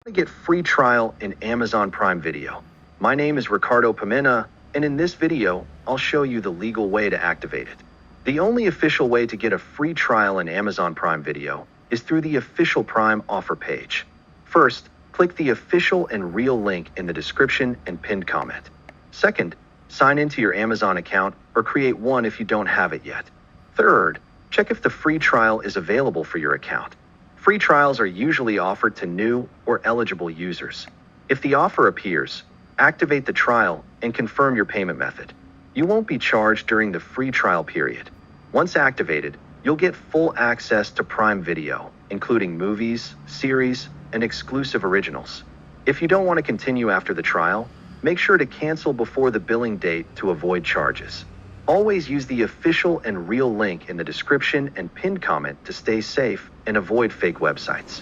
To get free trial in Amazon Prime Video. My name is Ricardo Pimena, and in this video, I'll show you the legal way to activate it. The only official way to get a free trial in Amazon Prime Video is through the official Prime offer page. First, click the official and real link in the description and pinned comment. Second, sign into your Amazon account or create one if you don't have it yet. Third, check if the free trial is available for your account. Free trials are usually offered to new or eligible users. If the offer appears, activate the trial and confirm your payment method. You won't be charged during the free trial period. Once activated, you'll get full access to Prime Video, including movies, series, and exclusive originals. If you don't want to continue after the trial, make sure to cancel before the billing date to avoid charges. Always use the official and real link in the description and pinned comment to stay safe and avoid fake websites.